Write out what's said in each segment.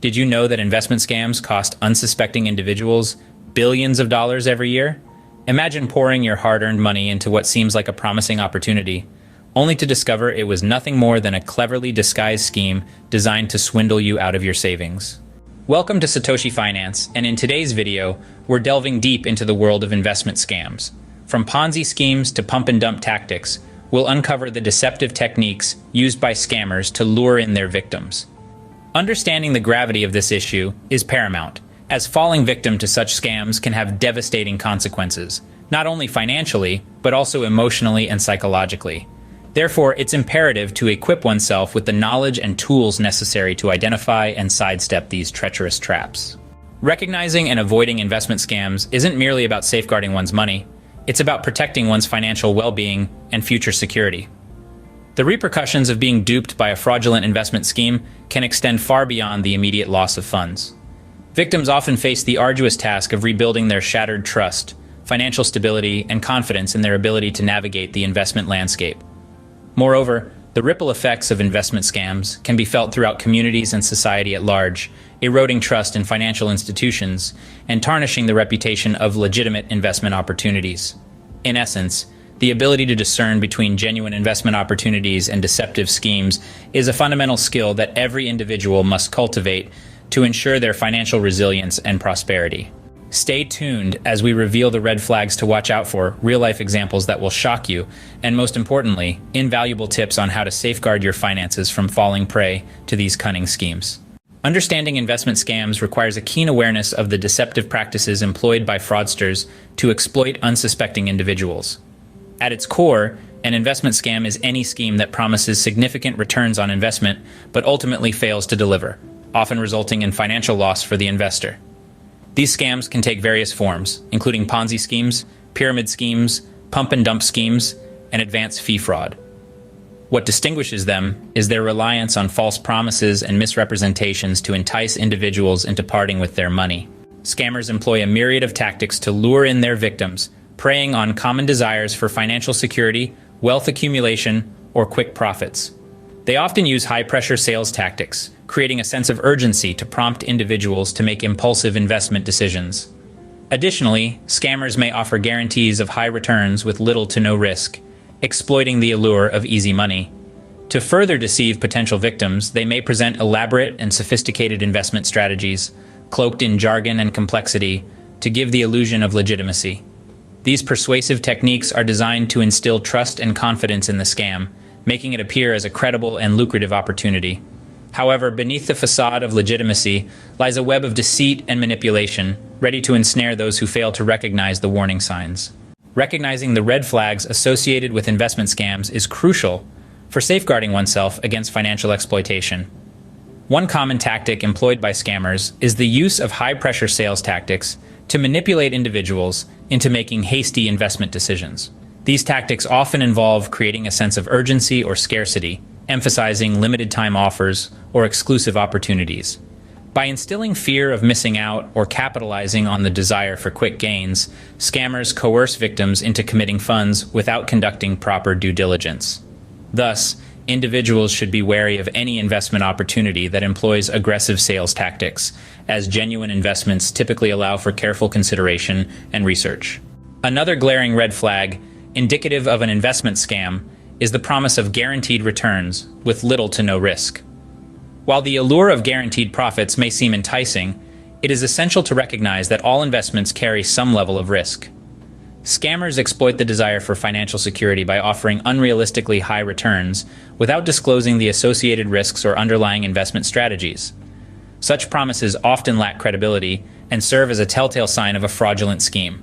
Did you know that investment scams cost unsuspecting individuals billions of dollars every year? Imagine pouring your hard-earned money into what seems like a promising opportunity, only to discover it was nothing more than a cleverly disguised scheme designed to swindle you out of your savings. Welcome to Satoshi Finance, and in today's video, we're delving deep into the world of investment scams. From Ponzi schemes to pump-and-dump tactics, we'll uncover the deceptive techniques used by scammers to lure in their victims. Understanding the gravity of this issue is paramount, as falling victim to such scams can have devastating consequences, not only financially, but also emotionally and psychologically. Therefore, it's imperative to equip oneself with the knowledge and tools necessary to identify and sidestep these treacherous traps. Recognizing and avoiding investment scams isn't merely about safeguarding one's money, it's about protecting one's financial well-being and future security. The repercussions of being duped by a fraudulent investment scheme can extend far beyond the immediate loss of funds. Victims often face the arduous task of rebuilding their shattered trust, financial stability, and confidence in their ability to navigate the investment landscape. Moreover, the ripple effects of investment scams can be felt throughout communities and society at large, eroding trust in financial institutions and tarnishing the reputation of legitimate investment opportunities. In essence, the ability to discern between genuine investment opportunities and deceptive schemes is a fundamental skill that every individual must cultivate to ensure their financial resilience and prosperity. Stay tuned as we reveal the red flags to watch out for, real-life examples that will shock you, and most importantly, invaluable tips on how to safeguard your finances from falling prey to these cunning schemes. Understanding investment scams requires a keen awareness of the deceptive practices employed by fraudsters to exploit unsuspecting individuals. At its core, an investment scam is any scheme that promises significant returns on investment but ultimately fails to deliver, often resulting in financial loss for the investor. These scams can take various forms, including Ponzi schemes, pyramid schemes, pump-and-dump schemes, and advanced fee fraud. What distinguishes them is their reliance on false promises and misrepresentations to entice individuals into parting with their money. Scammers employ a myriad of tactics to lure in their victims, preying on common desires for financial security, wealth accumulation, or quick profits. They often use high-pressure sales tactics, creating a sense of urgency to prompt individuals to make impulsive investment decisions. Additionally, scammers may offer guarantees of high returns with little to no risk, exploiting the allure of easy money. To further deceive potential victims, they may present elaborate and sophisticated investment strategies, cloaked in jargon and complexity, to give the illusion of legitimacy. These persuasive techniques are designed to instill trust and confidence in the scam, making it appear as a credible and lucrative opportunity. However, beneath the facade of legitimacy lies a web of deceit and manipulation, ready to ensnare those who fail to recognize the warning signs. Recognizing the red flags associated with investment scams is crucial for safeguarding oneself against financial exploitation. One common tactic employed by scammers is the use of high-pressure sales tactics to manipulate individuals into making hasty investment decisions. These tactics often involve creating a sense of urgency or scarcity, emphasizing limited-time offers or exclusive opportunities. By instilling fear of missing out or capitalizing on the desire for quick gains, scammers coerce victims into committing funds without conducting proper due diligence. Thus, individuals should be wary of any investment opportunity that employs aggressive sales tactics, as genuine investments typically allow for careful consideration and research. Another glaring red flag, indicative of an investment scam, is the promise of guaranteed returns with little to no risk. While the allure of guaranteed profits may seem enticing, it is essential to recognize that all investments carry some level of risk. Scammers exploit the desire for financial security by offering unrealistically high returns without disclosing the associated risks or underlying investment strategies. Such promises often lack credibility and serve as a telltale sign of a fraudulent scheme.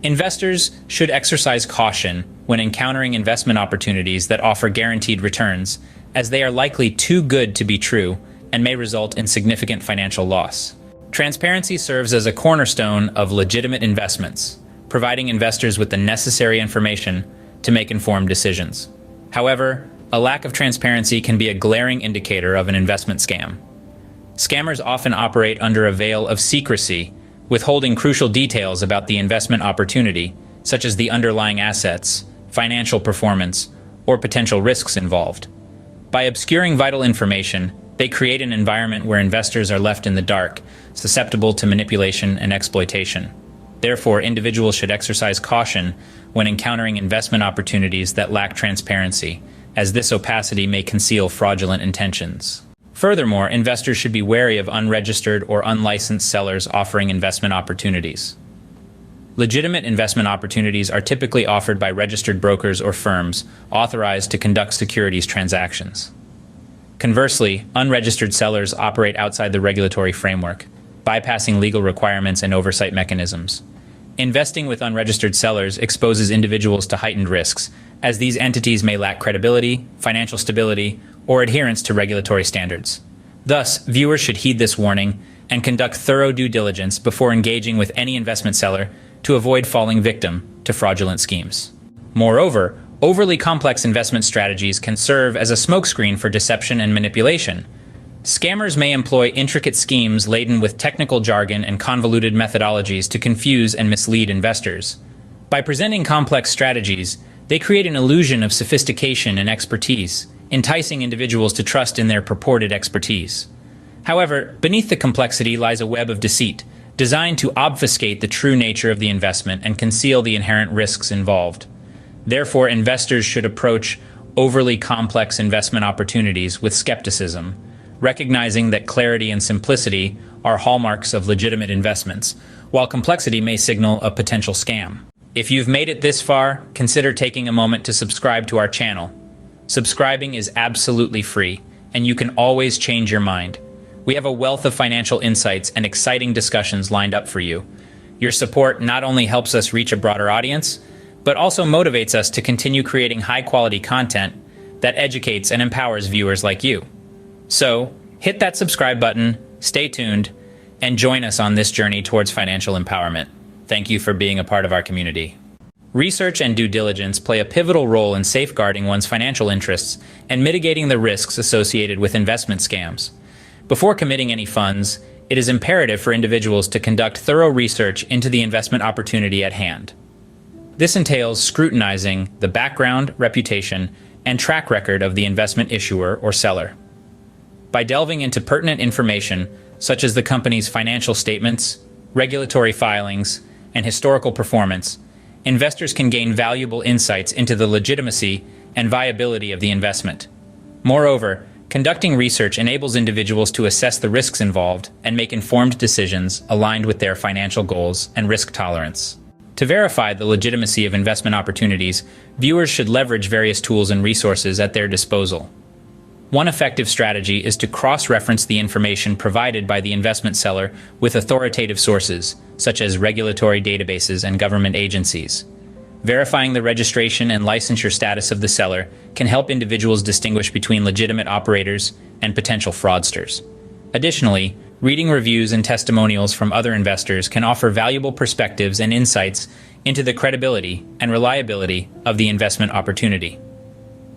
Investors should exercise caution when encountering investment opportunities that offer guaranteed returns, as they are likely too good to be true and may result in significant financial loss. Transparency serves as a cornerstone of legitimate investments, providing investors with the necessary information to make informed decisions. However, a lack of transparency can be a glaring indicator of an investment scam. Scammers often operate under a veil of secrecy, withholding crucial details about the investment opportunity, such as the underlying assets, financial performance, or potential risks involved. By obscuring vital information, They create an environment where investors are left in the dark, susceptible to manipulation and exploitation. Therefore, individuals should exercise caution when encountering investment opportunities that lack transparency, as this opacity may conceal fraudulent intentions. Furthermore, investors should be wary of unregistered or unlicensed sellers offering investment opportunities. Legitimate investment opportunities are typically offered by registered brokers or firms authorized to conduct securities transactions. Conversely, unregistered sellers operate outside the regulatory framework, bypassing legal requirements and oversight mechanisms. Investing with unregistered sellers exposes individuals to heightened risks, as these entities may lack credibility, financial stability, or adherence to regulatory standards. Thus, viewers should heed this warning and conduct thorough due diligence before engaging with any investment seller to avoid falling victim to fraudulent schemes. Moreover, overly complex investment strategies can serve as a smokescreen for deception and manipulation. Scammers may employ intricate schemes laden with technical jargon and convoluted methodologies to confuse and mislead investors. By presenting complex strategies, they create an illusion of sophistication and expertise, enticing individuals to trust in their purported expertise. However, beneath the complexity lies a web of deceit, designed to obfuscate the true nature of the investment and conceal the inherent risks involved. Therefore, investors should approach overly complex investment opportunities with skepticism, recognizing that clarity and simplicity are hallmarks of legitimate investments, while complexity may signal a potential scam. If you've made it this far, consider taking a moment to subscribe to our channel. Subscribing is absolutely free, and you can always change your mind. We have a wealth of financial insights and exciting discussions lined up for you. Your support not only helps us reach a broader audience, but also motivates us to continue creating high-quality content that educates and empowers viewers like you. So, hit that subscribe button, stay tuned, and join us on this journey towards financial empowerment. Thank you for being a part of our community. Research and due diligence play a pivotal role in safeguarding one's financial interests and mitigating the risks associated with investment scams. Before committing any funds, it is imperative for individuals to conduct thorough research into the investment opportunity at hand. This entails scrutinizing the background, reputation, and track record of the investment issuer or seller. By delving into pertinent information, such as the company's financial statements, regulatory filings, and historical performance, investors can gain valuable insights into the legitimacy and viability of the investment. Moreover, conducting research enables individuals to assess the risks involved and make informed decisions aligned with their financial goals and risk tolerance. To verify the legitimacy of investment opportunities, viewers should leverage various tools and resources at their disposal. One effective strategy is to cross-reference the information provided by the investment seller with authoritative sources, such as regulatory databases and government agencies. Verifying the registration and licensure status of the seller can help individuals distinguish between legitimate operators and potential fraudsters. Additionally, reading reviews and testimonials from other investors can offer valuable perspectives and insights into the credibility and reliability of the investment opportunity.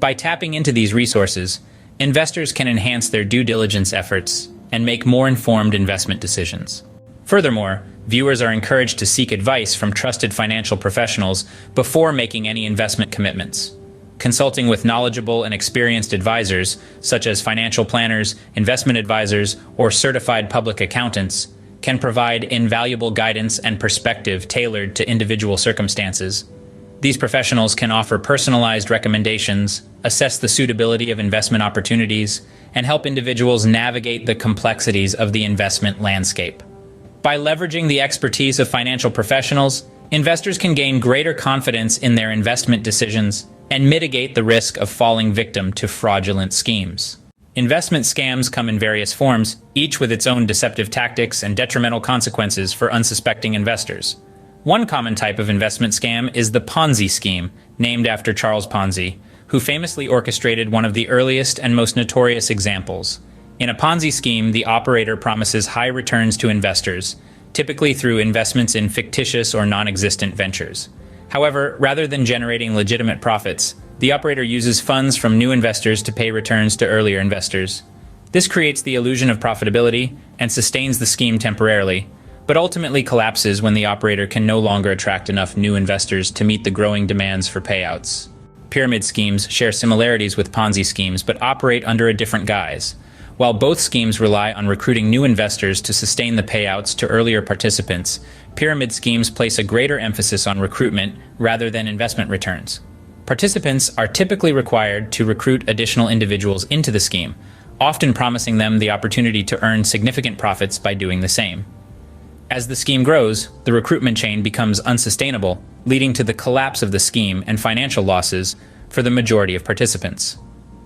By tapping into these resources, investors can enhance their due diligence efforts and make more informed investment decisions. Furthermore, viewers are encouraged to seek advice from trusted financial professionals before making any investment commitments. Consulting with knowledgeable and experienced advisors, such as financial planners, investment advisors, or certified public accountants, can provide invaluable guidance and perspective tailored to individual circumstances. These professionals can offer personalized recommendations, assess the suitability of investment opportunities, and help individuals navigate the complexities of the investment landscape. By leveraging the expertise of financial professionals, investors can gain greater confidence in their investment decisions and mitigate the risk of falling victim to fraudulent schemes. Investment scams come in various forms, each with its own deceptive tactics and detrimental consequences for unsuspecting investors. One common type of investment scam is the Ponzi scheme, named after Charles Ponzi, who famously orchestrated one of the earliest and most notorious examples. In a Ponzi scheme, the operator promises high returns to investors, typically through investments in fictitious or non-existent ventures. However, rather than generating legitimate profits, the operator uses funds from new investors to pay returns to earlier investors. This creates the illusion of profitability and sustains the scheme temporarily, but ultimately collapses when the operator can no longer attract enough new investors to meet the growing demands for payouts. Pyramid schemes share similarities with Ponzi schemes but operate under a different guise. While both schemes rely on recruiting new investors to sustain the payouts to earlier participants, pyramid schemes place a greater emphasis on recruitment rather than investment returns. Participants are typically required to recruit additional individuals into the scheme, often promising them the opportunity to earn significant profits by doing the same. As the scheme grows, the recruitment chain becomes unsustainable, leading to the collapse of the scheme and financial losses for the majority of participants.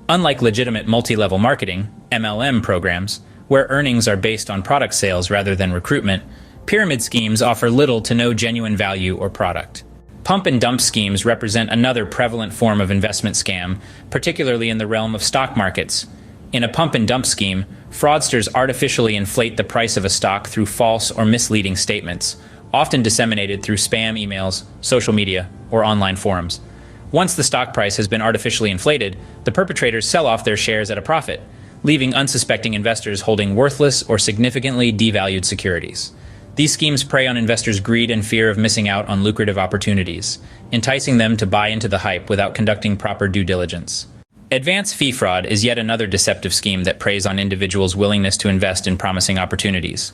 Unlike legitimate multi-level marketing, MLM programs, where earnings are based on product sales rather than recruitment, pyramid schemes offer little to no genuine value or product. Pump and dump schemes represent another prevalent form of investment scam, particularly in the realm of stock markets. In a pump and dump scheme, fraudsters artificially inflate the price of a stock through false or misleading statements, often disseminated through spam emails, social media, or online forums. Once the stock price has been artificially inflated, the perpetrators sell off their shares at a profit, leaving unsuspecting investors holding worthless or significantly devalued securities. These schemes prey on investors' greed and fear of missing out on lucrative opportunities, enticing them to buy into the hype without conducting proper due diligence. Advance fee fraud is yet another deceptive scheme that preys on individuals' willingness to invest in promising opportunities.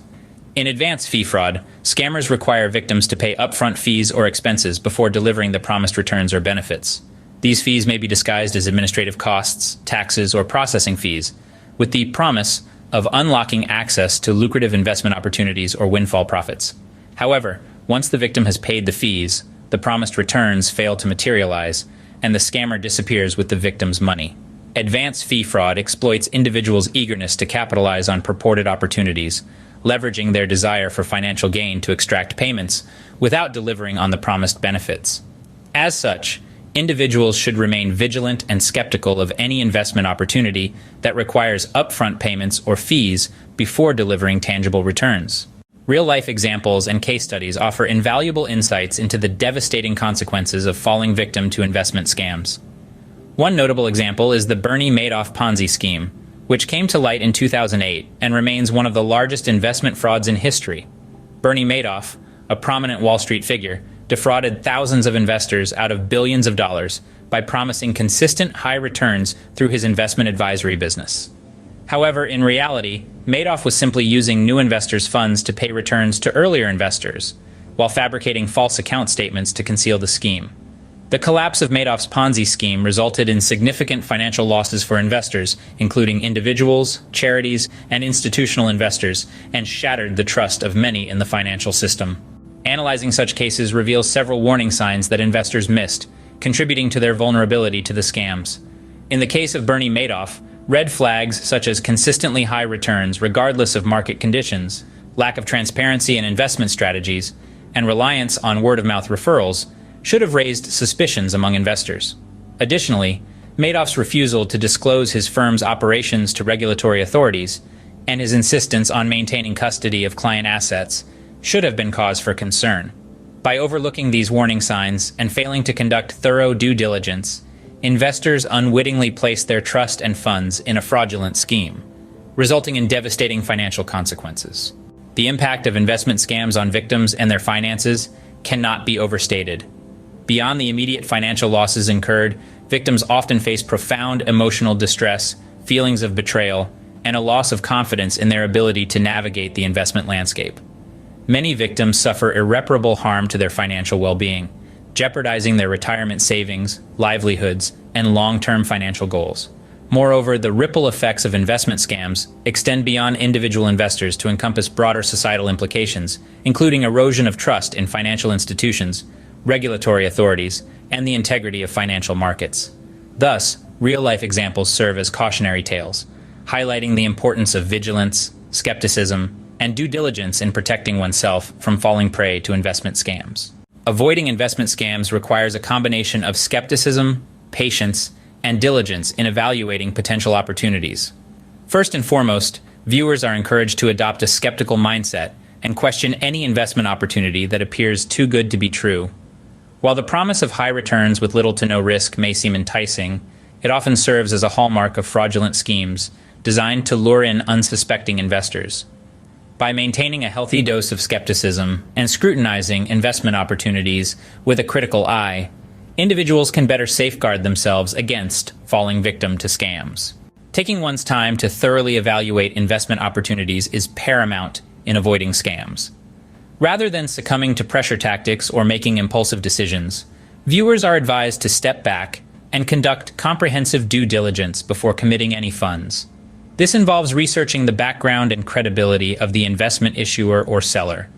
In advance fee fraud, scammers require victims to pay upfront fees or expenses before delivering the promised returns or benefits. These fees may be disguised as administrative costs, taxes, or processing fees, with the promise of unlocking access to lucrative investment opportunities or windfall profits. However, once the victim has paid the fees, the promised returns fail to materialize, and the scammer disappears with the victim's money. Advance fee fraud exploits individuals' eagerness to capitalize on purported opportunities, leveraging their desire for financial gain to extract payments without delivering on the promised benefits. As such, individuals should remain vigilant and skeptical of any investment opportunity that requires upfront payments or fees before delivering tangible returns. Real-life examples and case studies offer invaluable insights into the devastating consequences of falling victim to investment scams. One notable example is the Bernie Madoff Ponzi scheme, which came to light in 2008 and remains one of the largest investment frauds in history. Bernie Madoff, a prominent Wall Street figure, defrauded thousands of investors out of billions of dollars by promising consistent high returns through his investment advisory business. However, in reality, Madoff was simply using new investors' funds to pay returns to earlier investors, while fabricating false account statements to conceal the scheme. The collapse of Madoff's Ponzi scheme resulted in significant financial losses for investors, including individuals, charities, and institutional investors, and shattered the trust of many in the financial system. Analyzing such cases reveals several warning signs that investors missed, contributing to their vulnerability to the scams. In the case of Bernie Madoff, red flags such as consistently high returns regardless of market conditions, lack of transparency in investment strategies, and reliance on word-of-mouth referrals should have raised suspicions among investors. Additionally, Madoff's refusal to disclose his firm's operations to regulatory authorities and his insistence on maintaining custody of client assets should have been cause for concern. By overlooking these warning signs and failing to conduct thorough due diligence, investors unwittingly place their trust and funds in a fraudulent scheme, resulting in devastating financial consequences. The impact of investment scams on victims and their finances cannot be overstated. Beyond the immediate financial losses incurred, victims often face profound emotional distress, feelings of betrayal, and a loss of confidence in their ability to navigate the investment landscape. Many victims suffer irreparable harm to their financial well-being, jeopardizing their retirement savings, livelihoods, and long-term financial goals. Moreover, the ripple effects of investment scams extend beyond individual investors to encompass broader societal implications, including erosion of trust in financial institutions, regulatory authorities, and the integrity of financial markets. Thus, real-life examples serve as cautionary tales, highlighting the importance of vigilance, skepticism, and due diligence in protecting oneself from falling prey to investment scams. Avoiding investment scams requires a combination of skepticism, patience, and diligence in evaluating potential opportunities. First and foremost, viewers are encouraged to adopt a skeptical mindset and question any investment opportunity that appears too good to be true. While the promise of high returns with little to no risk may seem enticing, it often serves as a hallmark of fraudulent schemes designed to lure in unsuspecting investors. By maintaining a healthy dose of skepticism and scrutinizing investment opportunities with a critical eye, individuals can better safeguard themselves against falling victim to scams. Taking one's time to thoroughly evaluate investment opportunities is paramount in avoiding scams. Rather than succumbing to pressure tactics or making impulsive decisions, viewers are advised to step back and conduct comprehensive due diligence before committing any funds. This involves researching the background and credibility of the investment issuer or seller,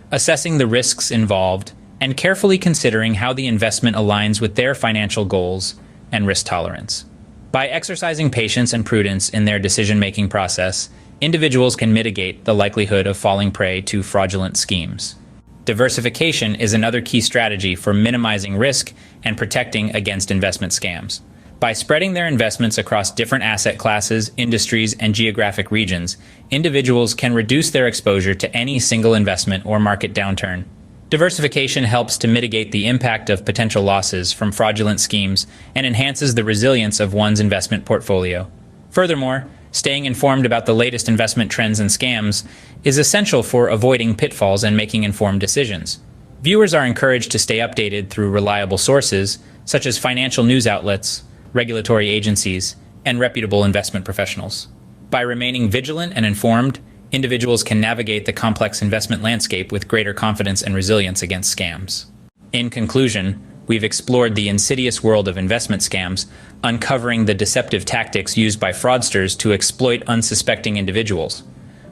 assessing the risks involved, and carefully considering how the investment aligns with their financial goals and risk tolerance. By exercising patience and prudence in their decision-making process, individuals can mitigate the likelihood of falling prey to fraudulent schemes. Diversification is another key strategy for minimizing risk and protecting against investment scams. By spreading their investments across different asset classes, industries, and geographic regions, individuals can reduce their exposure to any single investment or market downturn. Diversification helps to mitigate the impact of potential losses from fraudulent schemes and enhances the resilience of one's investment portfolio. Furthermore, staying informed about the latest investment trends and scams is essential for avoiding pitfalls and making informed decisions. Viewers are encouraged to stay updated through reliable sources, such as financial news outlets, regulatory agencies, and reputable investment professionals. By remaining vigilant and informed, individuals can navigate the complex investment landscape with greater confidence and resilience against scams. In conclusion, we've explored the insidious world of investment scams, uncovering the deceptive tactics used by fraudsters to exploit unsuspecting individuals.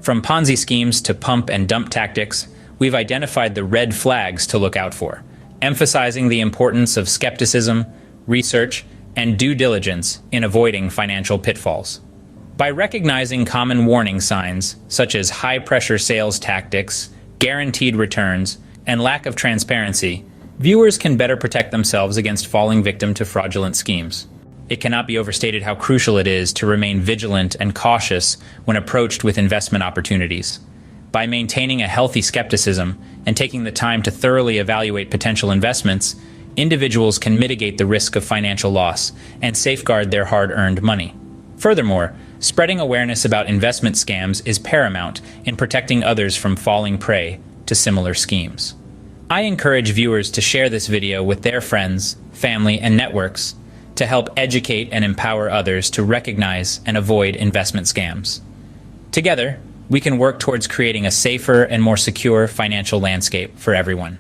From Ponzi schemes to pump and dump tactics, we've identified the red flags to look out for, emphasizing the importance of skepticism, research, and due diligence in avoiding financial pitfalls. By recognizing common warning signs, such as high-pressure sales tactics, guaranteed returns, and lack of transparency, viewers can better protect themselves against falling victim to fraudulent schemes. It cannot be overstated how crucial it is to remain vigilant and cautious when approached with investment opportunities. By maintaining a healthy skepticism and taking the time to thoroughly evaluate potential investments, individuals can mitigate the risk of financial loss and safeguard their hard-earned money. Furthermore, spreading awareness about investment scams is paramount in protecting others from falling prey to similar schemes. I encourage viewers to share this video with their friends, family, and networks to help educate and empower others to recognize and avoid investment scams. Together, we can work towards creating a safer and more secure financial landscape for everyone.